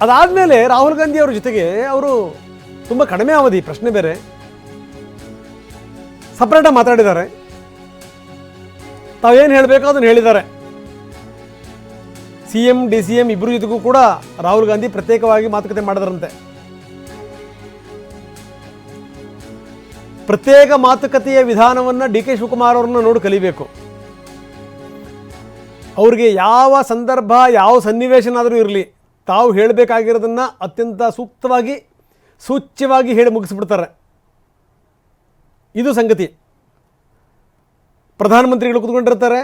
ಅದಾದಮೇಲೆ ರಾಹುಲ್ ಗಾಂಧಿ ಅವರ ಜೊತೆಗೆ ಅವರು ತುಂಬ ಕಡಿಮೆ ಅವಧಿ, ಪ್ರಶ್ನೆ ಬೇರೆ, ಸಪ್ರೇಟಾಗಿ ಮಾತಾಡಿದ್ದಾರೆ. ತಾವೇನು ಹೇಳಬೇಕು ಅದನ್ನು ಹೇಳಿದ್ದಾರೆ. CM DCM ಇಬ್ಬರ ಜೊತೆಗೂ ಕೂಡ ರಾಹುಲ್ ಗಾಂಧಿ ಪ್ರತ್ಯೇಕವಾಗಿ ಮಾತುಕತೆ ಮಾಡಿದ್ರಂತೆ. ಪ್ರತ್ಯೇಕ ಮಾತುಕತೆಯ ವಿಧಾನವನ್ನು DK ಶಿವಕುಮಾರ್ ಅವ್ರನ್ನ ನೋಡಿ ಕಲಿಬೇಕು. ಅವ್ರಿಗೆ ಯಾವ ಸಂದರ್ಭ, ಯಾವ ಸನ್ನಿವೇಶನಾದರೂ ಇರಲಿ, ತಾವು ಹೇಳಬೇಕಾಗಿರೋದನ್ನು ಅತ್ಯಂತ ಸೂಕ್ತವಾಗಿ, ಸೂಚ್ಯವಾಗಿ ಹೇಳಿ ಮುಗಿಸ್ಬಿಡ್ತಾರೆ. ಇದು ಸಂಗತಿ. ಪ್ರಧಾನಮಂತ್ರಿಗಳು ಕೂತ್ಕೊಂಡಿರ್ತಾರೆ,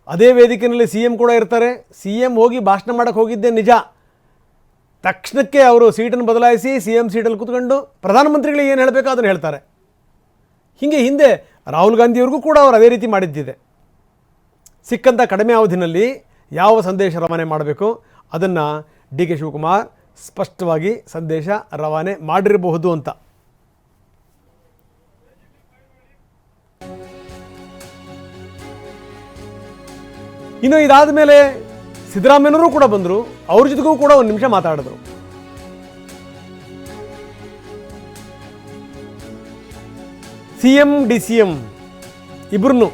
ಅದೇ ವೇದಿಕೆಯಲ್ಲಿ CM ಕೂಡ ಇರ್ತಾರೆ. CM ಹೋಗಿ ಭಾಷಣ ಮಾಡೋಕ್ಕೆ ಹೋಗಿದ್ದೆ ನಿಜ, ತಕ್ಷಣಕ್ಕೆ ಅವರು ಸೀಟನ್ನು ಬದಲಾಯಿಸಿ CM ಸೀಟಲ್ಲಿ ಕೂತ್ಕೊಂಡು ಪ್ರಧಾನಮಂತ್ರಿಗಳಿಗೆ ಏನು ಹೇಳಬೇಕೋ ಅದನ್ನು ಹೇಳ್ತಾರೆ. ಹೀಗೆ ಹಿಂದೆ ರಾಹುಲ್ ಗಾಂಧಿಯವ್ರಿಗೂ ಕೂಡ ಅವರು ಅದೇ ರೀತಿ ಮಾಡಿದ್ದಿದೆ. ಸಿಕ್ಕಂಥ ಕಡಿಮೆ ಅವಧಿನಲ್ಲಿ ಯಾವ ಸಂದೇಶ ರವಾನೆ ಮಾಡಬೇಕು ಅದನ್ನು DK ಶಿವಕುಮಾರ್ ಸ್ಪಷ್ಟವಾಗಿ ಸಂದೇಶ ರವಾನೆ ಮಾಡಿರಬಹುದು ಅಂತ. ಇನ್ನು ಇದಾದ ಮೇಲೆ ಸಿದ್ದರಾಮಯ್ಯನವರು ಕೂಡ ಬಂದರು, ಅವ್ರ ಜೊತೆಗೂ ಕೂಡ ಒಂದು ನಿಮಿಷ ಮಾತಾಡಿದ್ರು. CM DCM ಇಬ್ಬರನ್ನು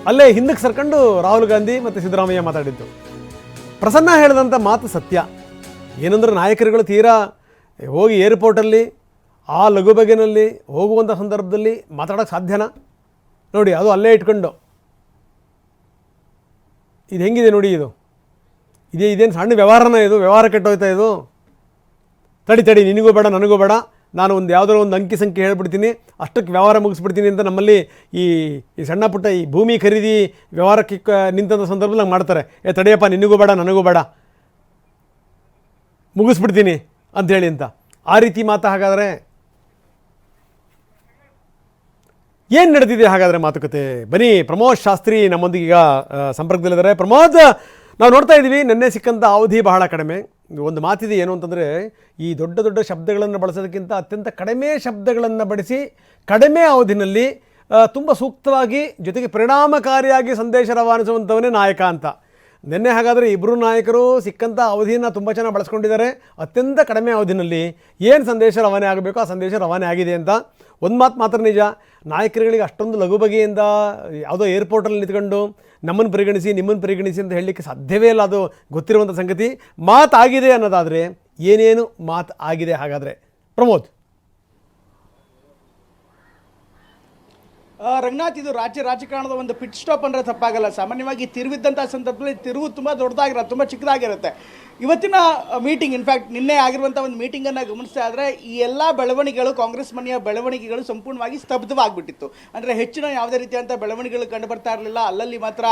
ಅಲ್ಲೇ ಹಿಂದಕ್ಕೆ ಸರ್ಕೊಂಡು ರಾಹುಲ್ ಗಾಂಧಿ ಮತ್ತು ಸಿದ್ದರಾಮಯ್ಯ ಮಾತಾಡಿದ್ದು. ಪ್ರಸನ್ನ ಹೇಳಿದಂಥ ಮಾತು ಸತ್ಯ. ಏನಂದ್ರೆ ನಾಯಕರುಗಳು ತೀರಾ ಹೋಗಿ ಏರ್ಪೋರ್ಟಲ್ಲಿ ಆ ಲಘು ಬಗೆನಲ್ಲಿ ಹೋಗುವಂಥ ಸಂದರ್ಭದಲ್ಲಿ ಮಾತಾಡೋಕ್ಕೆ ಸಾಧ್ಯನಾ? ನೋಡಿ, ಅದು ಅಲ್ಲೇ ಇಟ್ಕೊಂಡು ಇದು ಹೆಂಗಿದೆ ನೋಡಿ, ಇದೇನು ಸಣ್ಣ ವ್ಯವಹಾರನ, ಇದು ವ್ಯವಹಾರ ಕೆಟ್ಟೋಯ್ತಾ ಇದು. ತಡಿ ನಿನಗೂ ಬೇಡ ನನಗೂ ಬೇಡ, ನಾನು ಯಾವುದಾದ್ರು ಒಂದು ಅಂಕಿ ಸಂಖ್ಯೆ ಹೇಳ್ಬಿಡ್ತೀನಿ, ಅಷ್ಟಕ್ಕೆ ವ್ಯವಹಾರ ಮುಗಿಸ್ಬಿಡ್ತೀನಿ ಅಂತ ನಮ್ಮಲ್ಲಿ ಈ ಸಣ್ಣ ಪುಟ್ಟ ಈ ಭೂಮಿ ಖರೀದಿ ವ್ಯವಹಾರಕ್ಕೆ ನಿಂತ ಸಂದರ್ಭದಲ್ಲಿ ನಂಗೆ ಮಾಡ್ತಾರೆ. ತಡೆಯಪ್ಪ, ನಿನಗೂ ಬೇಡ ನನಗೂ ಬೇಡ, ಮುಗಿಸ್ಬಿಡ್ತೀನಿ ಅಂಥೇಳಿ ಅಂತ. ಆ ರೀತಿ ಮಾತಾ ಹಾಗಾದರೆ ಏನು ನಡೆದಿದೆ ಹಾಗಾದರೆ ಮಾತುಕತೆ? ಬನ್ನಿ, ಪ್ರಮೋದ್ ಶಾಸ್ತ್ರಿ ನಮ್ಮೊಂದಿಗೆ ಈಗ ಸಂಪರ್ಕದಲ್ಲಿದ್ದಾರೆ. ಪ್ರಮೋದ್, ನಾವು ನೋಡ್ತಾ ಇದ್ದೀವಿ ನಿನ್ನೆ ಸಿಕ್ಕಂಥ ಅವಧಿ ಬಹಳ ಕಡಿಮೆ. ಒಂದು ಮಾತಿದೆ, ಏನು ಅಂತಂದರೆ ಈ ದೊಡ್ಡ ದೊಡ್ಡ ಶಬ್ದಗಳನ್ನು ಬಳಸೋದಕ್ಕಿಂತ ಅತ್ಯಂತ ಕಡಿಮೆ ಶಬ್ದಗಳನ್ನು ಬಳಸಿ ಕಡಿಮೆ ಅವಧಿನಲ್ಲಿ ತುಂಬ ಸೂಕ್ತವಾಗಿ ಜೊತೆಗೆ ಪರಿಣಾಮಕಾರಿಯಾಗಿ ಸಂದೇಶ ರವಾನಿಸುವಂಥವನೇ ನಾಯಕ ಅಂತ. ನಿನ್ನೆ ಹಾಗಾದರೆ ಇಬ್ಬರು ನಾಯಕರು ಸಿಕ್ಕಂಥ ಅವಧಿಯನ್ನು ತುಂಬ ಚೆನ್ನಾಗಿ ಬಳಸ್ಕೊಂಡಿದ್ದಾರೆ. ಅತ್ಯಂತ ಕಡಿಮೆ ಅವಧಿನಲ್ಲಿ ಏನು ಸಂದೇಶ ರವಾನೆ ಆಗಬೇಕು ಆ ಸಂದೇಶ ರವಾನೆ ಆಗಿದೆ ಅಂತ. ಒಂದು ಮಾತು ಮಾತ್ರ ನಿಜ, ನಾಯಕರುಗಳಿಗೆ ಅಷ್ಟೊಂದು ಲಘು ಬಗೆಯಿಂದ ಯಾವುದೋ ಏರ್ಪೋರ್ಟಲ್ಲಿ ನಿಂತ್ಕೊಂಡು ನಮ್ಮನ್ನು ಪರಿಗಣಿಸಿ ನಿಮ್ಮನ್ನು ಪರಿಗಣಿಸಿ ಅಂತ ಹೇಳಲಿಕ್ಕೆ ಸಾಧ್ಯವೇ ಇಲ್ಲ. ಅದು ಗೊತ್ತಿರುವಂಥ ಸಂಗತಿ. ಮಾತಾಗಿದೆ ಅನ್ನೋದಾದರೆ ಏನೇನು ಮಾತು ಆಗಿದೆ ಹಾಗಾದರೆ ಪ್ರಮೋದ್? ರಂಗನಾಥ್, ಇದು ರಾಜಕಾರಣದ ಒಂದು ಪಿಟ್ ಸ್ಟಾಪ್ ಅಂದರೆ ತಪ್ಪಾಗಲ್ಲ. ಸಾಮಾನ್ಯವಾಗಿ ತಿರುವಿದ್ದಂಥ ಸಂದರ್ಭದಲ್ಲಿ ತಿರುವು ತುಂಬ ದೊಡ್ಡದಾಗಿರುತ್ತೆ, ತುಂಬ ಚಿಕ್ಕದಾಗಿರುತ್ತೆ. ಇವತ್ತಿನ ಮೀಟಿಂಗ್, ಇನ್ಫ್ಯಾಕ್ಟ್ ನಿನ್ನೆ ಆಗಿರುವಂಥ ಒಂದು ಮೀಟಿಂಗನ್ನು ಗಮನಿಸ್ತಾ ಇದ್ದರೆ ಈ ಎಲ್ಲ ಬೆಳವಣಿಗೆಗಳು, ಕಾಂಗ್ರೆಸ್ ಮನೆಯ ಬೆಳವಣಿಗೆಗಳು ಸಂಪೂರ್ಣವಾಗಿ ಸ್ತಬ್ಧವಾಗಿಬಿಟ್ಟಿತ್ತು. ಅಂದರೆ ಹೆಚ್ಚಿನ ಯಾವುದೇ ರೀತಿಯಂಥ ಬೆಳವಣಿಗೆಗಳು ಕಂಡು ಬರ್ತಾ ಇರಲಿಲ್ಲ. ಅಲ್ಲಲ್ಲಿ ಮಾತ್ರ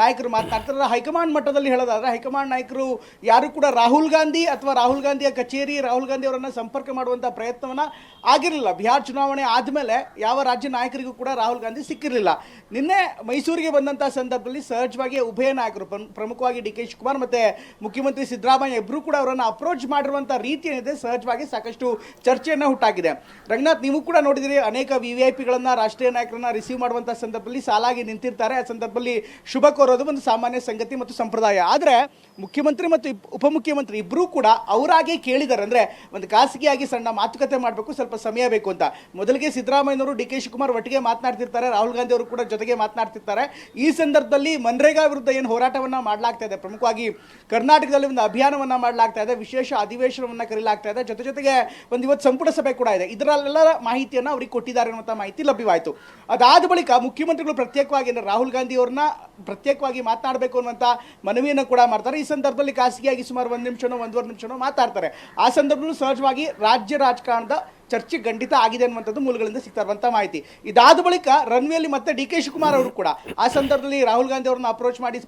ನಾಯಕರು ಮಾತನಾಡ್ತಾರೆ. ಹೈಕಮಾಂಡ್ ಮಟ್ಟದಲ್ಲಿ ಹೇಳೋದಾದರೆ ಹೈಕಮಾಂಡ್ ನಾಯಕರು ಯಾರು ಕೂಡ ರಾಹುಲ್ ಗಾಂಧಿ ಅಥವಾ ರಾಹುಲ್ ಗಾಂಧಿಯ ಕಚೇರಿ, ರಾಹುಲ್ ಗಾಂಧಿ ಅವರನ್ನು ಸಂಪರ್ಕ ಮಾಡುವಂಥ ಪ್ರಯತ್ನವನ್ನು ಆಗಿರಲಿಲ್ಲ. ಬಿಹಾರ್ ಚುನಾವಣೆ ಆದಮೇಲೆ ಯಾವ ರಾಜ್ಯ ನಾಯಕರಿಗೂ ಕೂಡ ರಾಹುಲ್ ಗಾಂಧಿ ಸಿಕ್ಕಿರಲಿಲ್ಲ. ನಿನ್ನೆ ಮೈಸೂರಿಗೆ ಬಂದಂಥ ಸಂದರ್ಭದಲ್ಲಿ ಸಹಜವಾಗಿ ಉಭಯ ನಾಯಕರು, ಪ್ರಮುಖವಾಗಿ DK ಶಿವಕುಮಾರ್ ಮತ್ತು ಮುಖ್ಯಮಂತ್ರಿ ಸಿದ್ದರಾಮಯ್ಯ ಇಬ್ಬರು ಕೂಡ ಅವರನ್ನು ಅಪ್ರೋಚ್ ಮಾಡಿರುವಂಥ ರೀತಿ ಏನಿದೆ ಸಹಜವಾಗಿ ಸಾಕಷ್ಟು ಚರ್ಚೆಯನ್ನು ಹುಟ್ಟಾಗಿದೆ. ರಂಗನಾಥ್, ನೀವು ಕೂಡ ನೋಡಿದಿರಿ, ಅನೇಕ VVIPಗಳನ್ನು, ರಾಷ್ಟ್ರೀಯ ನಾಯಕರನ್ನ ರಿಸೀವ್ ಮಾಡುವಂಥ ಸಂದರ್ಭದಲ್ಲಿ ಸಾಲಾಗಿ ನಿಂತಿರ್ತಾರೆ. ಆ ಸಂದರ್ಭದಲ್ಲಿ ಶುಭ ಕೋರೋದು ಒಂದು ಸಾಮಾನ್ಯ ಸಂಗತಿ ಮತ್ತು ಸಂಪ್ರದಾಯ. ಆದರೆ ಮುಖ್ಯಮಂತ್ರಿ ಮತ್ತು ಉಪಮುಖ್ಯಮಂತ್ರಿ ಇಬ್ಬರೂ ಕೂಡ ಅವರಾಗೆ ಕೇಳಿದ್ದಾರೆ, ಅಂದರೆ ಒಂದು ಖಾಸಗಿಯಾಗಿ ಸಣ್ಣ ಮಾತುಕತೆ ಮಾಡಬೇಕು, ಸ್ವಲ್ಪ ಸಮಯ ಬೇಕು ಅಂತ. ಮೊದಲಿಗೆ ಸಿದ್ದರಾಮಯ್ಯನವರು DK ಶಿವಕುಮಾರ್ ಒಟ್ಟಿಗೆ ಮಾತನಾಡ್ತಿರ್ತಾರೆ, ರಾಹುಲ್ ಗಾಂಧಿ ಅವರು ಕೂಡ ಜೊತೆಗೆ ಮಾತನಾಡ್ತಿರ್ತಾರೆ. ಈ ಸಂದರ್ಭದಲ್ಲಿ ಮನ್ರೇಗಾ ವಿರುದ್ಧ ಏನು ಹೋರಾಟವನ್ನು ಮಾಡಲಾಗ್ತಾ ಇದೆ, ಪ್ರಮುಖವಾಗಿ ಕರ್ನಾಟಕದಲ್ಲಿ ಒಂದು ಅಭಿಯಾನವನ್ನು ಮಾಡಲಾಗ್ತಾ ಇದೆ, ವಿಶೇಷ ಅಧಿವೇಶನವನ್ನು ಕರೆಯಲಾಗ್ತಾ ಇದೆ, ಜೊತೆಗೆ ಒಂದು ಇವತ್ತು ಸಂಪುಟ ಸಭೆ ಕೂಡ ಇದೆ. ಇದರಲ್ಲೆಲ್ಲ ಮಾಹಿತಿಯನ್ನು ಅವರಿಗೆ ಕೊಟ್ಟಿದ್ದಾರೆ ಅನ್ನುವಂಥ ಮಾಹಿತಿ ಲಭ್ಯವಾಯಿತು. ಅದಾದ ಬಳಿಕ ಮುಖ್ಯಮಂತ್ರಿಗಳು ಪ್ರತ್ಯೇಕವಾಗಿ ರಾಹುಲ್ ಗಾಂಧಿ ಅವ್ರನ್ನ ಪ್ರತ್ಯೇಕವಾಗಿ ಮಾತನಾಡಬೇಕು ಅನ್ನುವಂಥ ಮನವಿಯನ್ನು ಕೂಡ ಮಾಡ್ತಾರೆ. ಈ ಸಂದರ್ಭದಲ್ಲಿ ಖಾಸಗಿಯಾಗಿ ಸುಮಾರು 1 ನಿಮಿಷನೋ 1.5 ನಿಮಿಷನೋ ಮಾತಾಡ್ತಾರೆ. ಆ ಸಂದರ್ಭದಲ್ಲೂ ಸಹಜವಾಗಿ ರಾಜ್ಯ ರಾಜಕಾರಣದ ಚರ್ಚೆ ಖಂಡಿತ ಆಗಿದೆ ಅನ್ನುವಂಥದ್ದು ಮೂಲಗಳಿಂದ ಸಿಗ್ತಾ ಇರುವಂಥ ಮಾಹಿತಿ. ಇದಾದ ಬಳಿಕ ರನ್ವೇಲಿ ಮತ್ತೆ DK ಶಿವಕುಮಾರ್ ಅವರು ಕೂಡ ಆ ಸಂದರ್ಭದಲ್ಲಿ ರಾಹುಲ್ ಗಾಂಧಿ ಅವರನ್ನ ಅಪ್ರೋಚ್ ಮಾಡಿ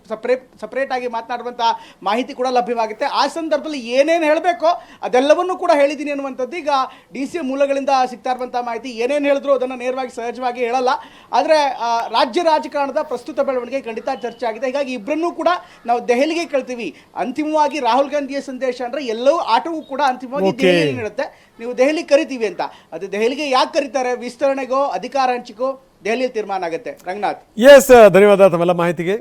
ಸಪರೇಟ್ ಆಗಿ ಮಾತನಾಡುವಂಥ ಮಾಹಿತಿ ಕೂಡ ಲಭ್ಯವಾಗುತ್ತೆ. ಆ ಸಂದರ್ಭದಲ್ಲಿ ಏನೇನು ಹೇಳಬೇಕೋ ಅದೆಲ್ಲವನ್ನೂ ಕೂಡ ಹೇಳಿದ್ದೀನಿ ಅನ್ನುವಂಥದ್ದು ಈಗ DC ಮೂಲಗಳಿಂದ ಸಿಗ್ತಾ ಇರುವಂಥ ಮಾಹಿತಿ. ಏನೇನು ಹೇಳಿದ್ರು ಅದನ್ನು ನೇರವಾಗಿ ಸಹಜವಾಗಿ ಹೇಳಲ್ಲ, ಆದರೆ ರಾಜ್ಯ ರಾಜಕಾರಣದ ಪ್ರಸ್ತುತ ಬೆಳವಣಿಗೆ ಖಂಡಿತ ಚರ್ಚೆ ಆಗಿದೆ. ಹೀಗಾಗಿ ಇಬ್ಬರನ್ನೂ ಕೂಡ ನಾವು ದೆಹಲಿಗೆ ಕಳ್ತೀವಿ. ಅಂತಿಮವಾಗಿ ರಾಹುಲ್ ಗಾಂಧಿಯ ಸಂದೇಶ ಅಂದರೆ ಎಲ್ಲವೂ ಆಟವೂ ಕೂಡ ಅಂತಿಮವಾಗಿ ದೆಹಲಿಯಲ್ಲಿ ನೀಡುತ್ತೆ, ನೀವು ದೆಹಲಿ ಕರಿತೀವಿ ಅಂತ. ಅದು ದೆಹಲಿಗೆ ಯಾಕೆ ಕರೀತಾರೆ, ವಿಸ್ತರಣೆಗೋ ಅಧಿಕಾರ ಹಂಚಿಕೋ ದೆಹಲಿಯಲ್ಲಿ ತೀರ್ಮಾನ ಆಗುತ್ತೆ. ರಂಗನಾಥ್, ಎಸ್, ಧನ್ಯವಾದ ತಮ್ಮೆಲ್ಲ ಮಾಹಿತಿಗೆ.